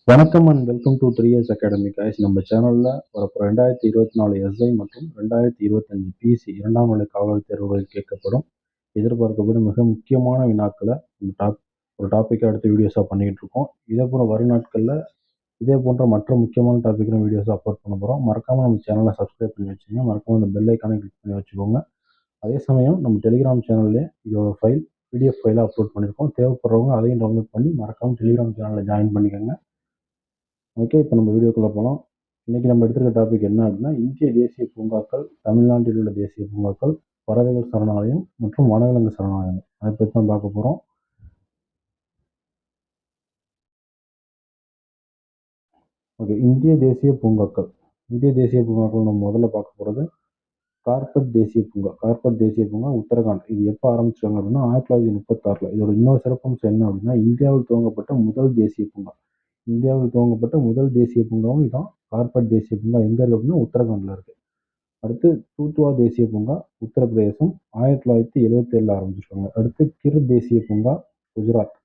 வணக்கம் and welcome to 3 years academy guys. நம்ம சேனலில் வரப்போ 2024 எஸ்ஐ மற்றும் 2025 பிசி இரண்டாம் நிலை காவலர் தேர்வுகளில் கேட்கப்படும் எதிர்பார்க்கப்படும் மிக முக்கியமான வினாக்களை ஒரு டாப்பிக்காக எடுத்து வீடியோஸாக பண்ணிக்கிட்டு இருக்கோம். இதே போன்ற வரும் நாட்களில் இதே போன்ற மற்ற முக்கியமான டாப்பிக்கில் வீடியோஸை அப்லோட் பண்ண போகிறோம். மறக்காமல் நம்ம சேனலை சப்ஸ்கிரைப் பண்ணி வச்சுக்கோங்க. மறக்காமல் அந்த பெல் ஐக்கானை கிளிக் பண்ணி வச்சுக்கோங்க. அதே சமயம் நம்ம டெலிகிராம் சேனல்லே இதோட பிடிஎஃப் ஃபைலாக அப்லோட் பண்ணியிருக்கோம். தேவைப்படுறவங்க அதையும் டவுன்லோட் பண்ணி மறக்காமல் டெலிகிராம் சேனலில் ஜாயின் பண்ணிக்கோங்க. ஓகே, இப்போ நம்ம வீடியோக்குள்ளே போகலாம். இன்றைக்கி நம்ம எடுத்துருக்க டாபிக் என்ன அப்படின்னா, இந்திய தேசிய பூங்காக்கள், தமிழ்நாட்டில் உள்ள தேசிய பூங்காக்கள், பறவைகள் சரணாலயம் மற்றும் வனவிலங்கு சரணாலயம், அதை பற்றி தான் பார்க்க போகிறோம். ஓகே, இந்திய தேசிய பூங்காக்கள் நம்ம முதல்ல பார்க்க போகிறது கார்பெட் தேசிய பூங்கா. கார்பெட் தேசிய பூங்கா உத்தரகாண்ட். இது எப்போ ஆரம்பிச்சாங்க அப்படின்னா 1936. இதோட இன்னொரு சிறப்பம்சம் என்ன அப்படின்னா, இந்தியாவில் துவங்கப்பட்ட முதல் தேசிய பூங்கா. இந்தியாவில் துவங்கப்பட்ட முதல் தேசிய பூங்காவும் இதுதான். கார்பெட் தேசிய பூங்கா எங்க இருக்கு அப்படின்னா உத்தரகாண்ட்ல இருக்கு. அடுத்து தூத்துவா தேசிய பூங்கா உத்தரப்பிரதேசம் 1977 ஆரம்பிச்சிருக்காங்க. அடுத்து கிர் தேசிய பூங்கா குஜராத்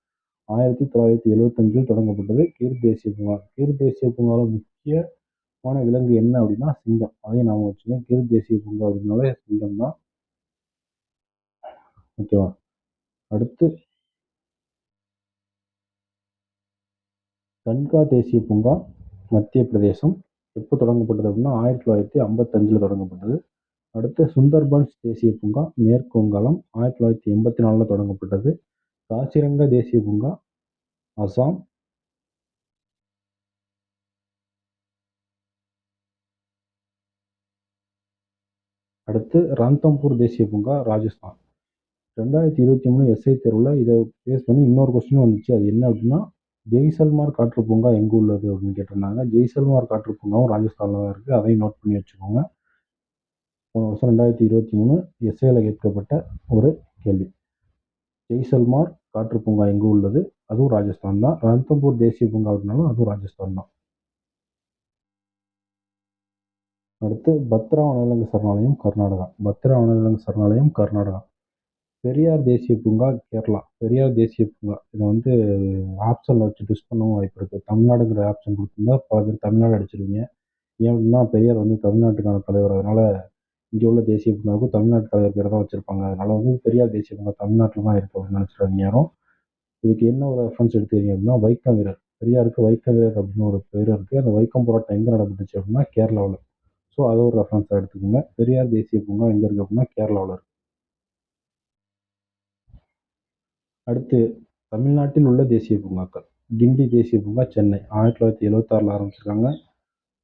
1975 தொடங்கப்பட்டது. கிர் தேசிய பூங்கா. கிர் தேசிய பூங்காவில் முக்கியமான விலங்கு என்ன அப்படின்னா சிங்கம். அதையும் நாம வச்சுக்கோங்க. கிர் தேசிய பூங்கா அப்படின்னாலே சிங்கம் தான். ஓகேவா? அடுத்து கன்கா தேசிய பூங்கா மத்திய பிரதேசம். எப்போ தொடங்கப்பட்டது அப்படின்னா 1955 தொடங்கப்பட்டது. அடுத்து சுந்தர்பன்ஸ் தேசிய பூங்கா மேற்கு வங்காளம் 1984 தொடங்கப்பட்டது. காசிரங்கா தேசிய பூங்கா அசாம். அடுத்து ராந்தம்பூர் தேசிய பூங்கா ராஜஸ்தான். 2023 எஸ்ஐ தேர்வில் இதை பேஸ் பண்ணி இன்னொரு கொஸ்டின் வந்துச்சு. அது என்ன அப்படின்னா, ஜெய்சல்மார் காற்று பூங்கா எங்கே உள்ளது அப்படின்னு கேட்டிருந்தாங்க. ஜெய்சல்மார் காற்று பூங்காவும் ராஜஸ்தானில் தான் இருக்குது. அதையும் நோட் பண்ணி வச்சுக்கோங்க. போன வருஷம் 2023 எஸ்ஐல கேட்கப்பட்ட ஒரு கேள்வி. ஜெய்சல்மார் காற்று பூங்கா எங்கே உள்ளது? அதுவும் ராஜஸ்தான் தான். ரன்தம்பூர் தேசிய பூங்கா அப்படின்னாலும் அதுவும் ராஜஸ்தான் தான். அடுத்து பத்ரா வனவிலங்கு சரணாலயம் கர்நாடகா. பத்ரா வனவிலங்கு சரணாலயம் கர்நாடகா. பெரியார் தேசிய பூங்கா கேரளா. பெரியார் தேசிய பூங்கா இதை ஆப்ஷனில் வச்சு டிஸ் பண்ணவும் வாய்ப்பு இருக்குது. தமிழ்நாடுங்கிற ஆப்ஷன் கொடுத்துருந்தா பல பேர் தமிழ்நாடு அடிச்சிருவீங்க. ஏன் அப்படின்னா பெரியார் தமிழ்நாட்டுக்கான தலைவர். அதனால இங்கே உள்ள தேசிய பூங்காவுக்கும் தமிழ்நாட்டு தலைவர் பேரை தான் வச்சிருப்பாங்க. அதனால பெரியார் தேசிய பூங்கா தமிழ்நாட்டில் தான் இருக்கு அப்படின்னு நினைச்சிருக்காங்க யாரும். இதுக்கு என்ன ஒரு ரெஃபரன்ஸ் எடுத்துக்கிறீங்க அப்படின்னா வைக்கம் வீரர். பெரியாருக்கு வைக்கம் வீரர் அப்படின்னு ஒரு பேர் இருக்கு. அந்த வைக்கம் போராட்டம் எங்கே நடந்துச்சு அப்படின்னா கேரளாவில். ஸோ அதை ஒரு ரெஃபரன்ஸாக எடுத்துக்கோங்க. பெரியார் தேசிய பூங்கா எங்கே இருக்கு அப்படின்னா கேரளாவில் இருக்கு. அடுத்து தமிழ்நாட்டில் உள்ள தேசிய பூங்காக்கள். கிண்டி தேசிய பூங்கா சென்னை 1976 ஆரம்பிச்சிருக்காங்க.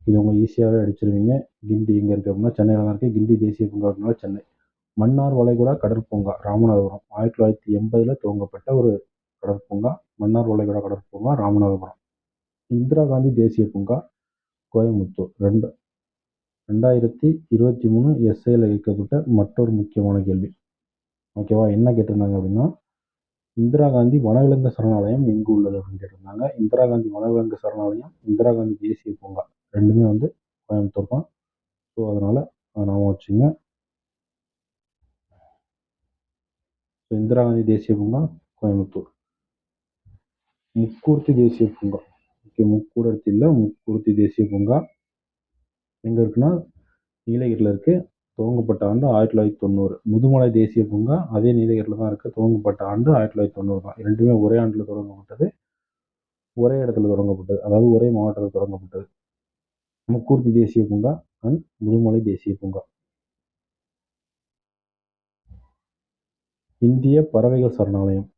இது உங்க ஈஸியாகவே அடிச்சிருவீங்க. கிண்டி எங்கே இருக்கு அப்படின்னா சென்னையில் தான் இருக்கு. கிண்டி தேசிய பூங்கா அப்படின்னா சென்னை. மன்னார் வளைகுடா கடற்பூங்கா ராமநாதபுரம் 1980 துவங்கப்பட்ட ஒரு கடற்பூங்கா. மன்னார் வளைகுடா கடற்பூங்கா ராமநாதபுரம். இந்திரா காந்தி தேசிய பூங்கா கோயம்புத்தூர். 2023 எஸ்ஐல கேட்கப்பட்ட மற்றொரு முக்கியமான கேள்வி. ஓகேவா? என்ன கேட்டிருந்தாங்க அப்படின்னா, இந்திரா காந்தி வனவிலங்கு சரணாலயம் எங்கு உள்ளது அப்படின்னு கேட்டிருந்தாங்க. இந்திரா காந்தி வனவிலங்கு சரணாலயம், இந்திரா காந்தி தேசிய பூங்கா ரெண்டுமே கோயம்புத்தூர் தான். ஸோ அதனால நாம வச்சுங்க. இந்திரா காந்தி தேசிய பூங்கா கோயம்புத்தூர். முக்கூர்த்தி தேசிய பூங்கா. ஓகே, முக்கூடர்த்தி இல்லை, முக்கூர்த்தி தேசிய பூங்கா எங்க இருக்குன்னா நீலகிரியில் இருக்கு. துவங்கப்பட்ட ஆண்டு 1990. முதுமலை தேசிய பூங்கா அதே நீலகிரியில் தான் இருக்கு. துவங்கப்பட்ட ஆண்டு 1990 தான். ரெண்டுமே ஒரே ஆண்டில் தொடங்கப்பட்டது, ஒரே இடத்துல தொடங்கப்பட்டது, அதாவது ஒரே மாவட்டத்தில் தொடங்கப்பட்டது. முக்கூர்த்தி தேசிய பூங்கா அண்ட் முதுமலை தேசிய பூங்கா. இந்திய பறவைகள் சரணாலயம்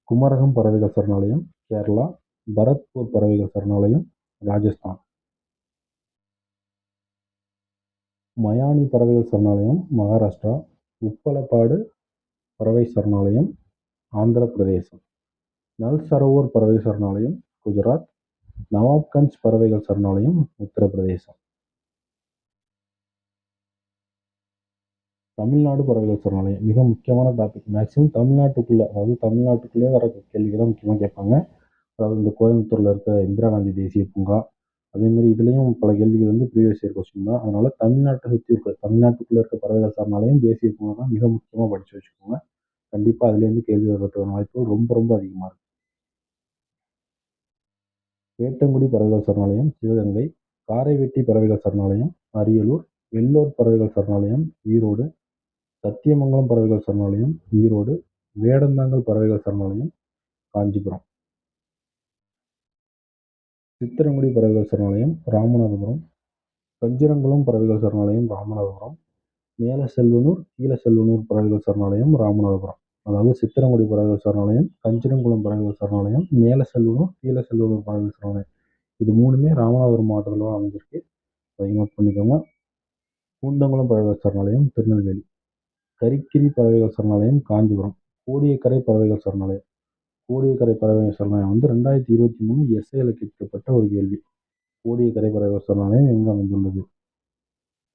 குமரகம் பறவைகள் சரணாலயம் கேரளா. பரத்பூர் பறவைகள் சரணாலயம் ராஜஸ்தான். மயானி பறவைகள் சரணாலயம் மகாராஷ்டிரா. உப்பலப்பாடு பறவை சரணாலயம் ஆந்திர பிரதேசம். நல் சரோவர் பறவை சரணாலயம் குஜராத். நவாப்கஞ்ச் பறவைகள் சரணாலயம் உத்தரப்பிரதேசம். தமிழ்நாடு பறவைகள் சரணாலயம் மிக முக்கியமான டாபிக். மேக்சிமம் தமிழ்நாட்டுக்குள்ளே வர கேள்விகள் தான் முக்கியமாக கேட்பாங்க. அதாவது இந்த கோயம்புத்தூர்ல இருக்க இந்திரா காந்தி தேசிய பூங்கா, அதே மாதிரி இதுலயும் பல கேள்விகள் ப்ரீவியஸ் இயர் கொஸ்டின் தான். அதனால தமிழ்நாட்டை சுற்றி இருக்க தமிழ்நாட்டுக்குள்ள இருக்க பறவைகள் சரணாலயம் தேசிய பூங்கா தான் மிக முக்கியமாக படிச்சு வச்சுக்கோங்க. கண்டிப்பா அதுலேருந்து கேள்வி வர்றதுக்கான வாய்ப்புகள் ரொம்ப ரொம்ப அதிகமாக இருக்கு. வேட்டங்குடி பறவைகள் சரணாலயம் சிவகங்கை, காரைவெட்டி பறவைகள் சரணாலயம் அரியலூர், வெள்ளோர் பறவைகள் சரணாலயம் ஈரோடு, சத்தியமங்கலம் பறவைகள் சரணாலயம் ஈரோடு, வேடந்தாங்கல் பறவைகள் சரணாலயம் காஞ்சிபுரம், சித்திரங்குடி பறவைகள் சரணாலயம் ராமநாதபுரம், கஞ்சிரங்குளம் பறவைகள் சரணாலயம் ராமநாதபுரம், மேலசெல்வனூர் கீழசெல்வனூர் பறவைகள் சரணாலயம் ராமநாதபுரம். அதாவது சித்திரங்குடி பறவைகள் சரணாலயம், கஞ்சிரங்குளம் பறவைகள் சரணாலயம், மேலசெல்வனூர் கீழசெல்வனூர் பறவைகள் சரணாலயம். இது 3மே ராமநாதபுரம் மாவட்டத்தில் தான் அமைஞ்சிருக்கு. அதை நோட் பண்ணிக்கோங்க. பூந்தங்குளம் பறவைகள் சரணாலயம் திருநெல்வேலி, கரிக்கிரி பறவைகள் சரணாலயம் காஞ்சிபுரம், கோடியக்கரை பறவைகள் சரணாலயம். கோடியக்கரை பறவைகள் சரணாலயம் வந்து 2023 எஸ்ஐல கேட்கப்பட்ட ஒரு கேள்வி. கோடியக்கரை பறவைகள் சரணாலயம் எங்கே அமைந்துள்ளது?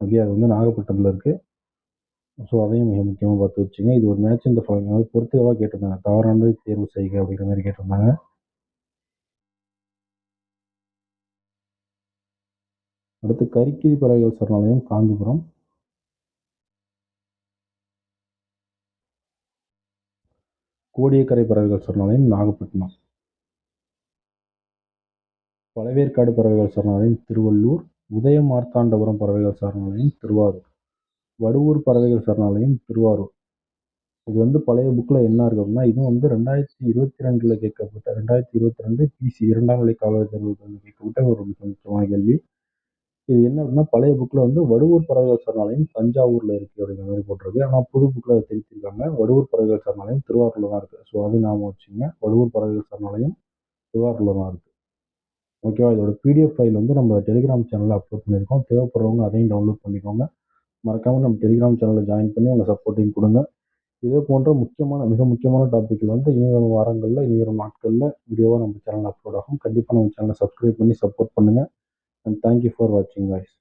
ஓகே, அது வந்து நாகப்பட்டினத்தில் இருக்கு. ஸோ அதையும் மிக முக்கியமாக பார்த்து வச்சுங்க. இது ஒரு மேட்ச் இந்த ஃபாலோயிங், அதாவது பொறுத்துக்கவா கேட்டிருந்தாங்க. தவறானதை தேர்வு செய்க அப்படிங்கிற மாதிரி கேட்டிருந்தாங்க. அடுத்து கரிக்கிரி பறவைகள் சரணாலயம் காஞ்சிபுரம், கோடியக்கரை பறவைகள் சரணாலயம் நாகப்பட்டினம், பழவேற்காடு பறவைகள் சரணாலயம் திருவள்ளூர், உதயமார்த்தாண்டபுரம் பறவைகள் சரணாலயம் திருவாரூர், வடுவூர் பறவைகள் சரணாலயம் திருவாரூர். இது வந்து பழைய புக்கில் என்ன இருக்கு அப்படின்னா, இதுவும் வந்து 2022 கேட்கப்பட்ட 2022 பிசி 2ஆம் நிலை காவலர் தேர்வுகளில் கேட்கப்பட்ட ஒரு மிக முக்கியமான கேள்வி. இது என்ன அப்படின்னா, பழைய புக்கில் வந்து வடுவூர் பறவைகள் சரணாலயம் தஞ்சாவூரில் இருக்குது அப்படிங்கிற மாதிரி போட்டிருக்கு. ஆனால் புது புக்கில் அதை திருத்திருக்காங்க. வடுவூர் பறவைகள் சரணாலயம் திருவாரூரில் தான் இருக்குது. ஸோ அது ஞாபகம் வச்சுங்க. வடுவூர் பறவைகள் சரணாலயம் திருவாரூரில் தான் இருக்குது. ஓகேவா? இதோட பிடிஎஃப் ஃபைல் வந்து நம்ம டெலிகிராம் சேனலில் அப்லோட் பண்ணியிருக்கோம். தேவைப்படுறவங்க அதையும் டவுன்லோட் பண்ணிக்கோங்க. மறக்காமல் நம்ம டெலிகிராம் சேனலில் ஜாயின் பண்ணி உங்கள் சப்போர்ட்டையும் கொடுங்க. இதே போன்ற மிக முக்கியமான டாபிக்ல வந்து இனி வரும் வாரங்களில், இனி வரும் நாட்களில் வீடியோவாக நம்ம சேனலில் அப்லோட் ஆகும். கண்டிப்பாக நம்ம சேனலை சப்ஸ்கிரைப் பண்ணி சப்போர்ட் பண்ணுங்கள். அண்ட் தேங்க்யூ ஃபார் வாட்சிங் காய்ஸ்.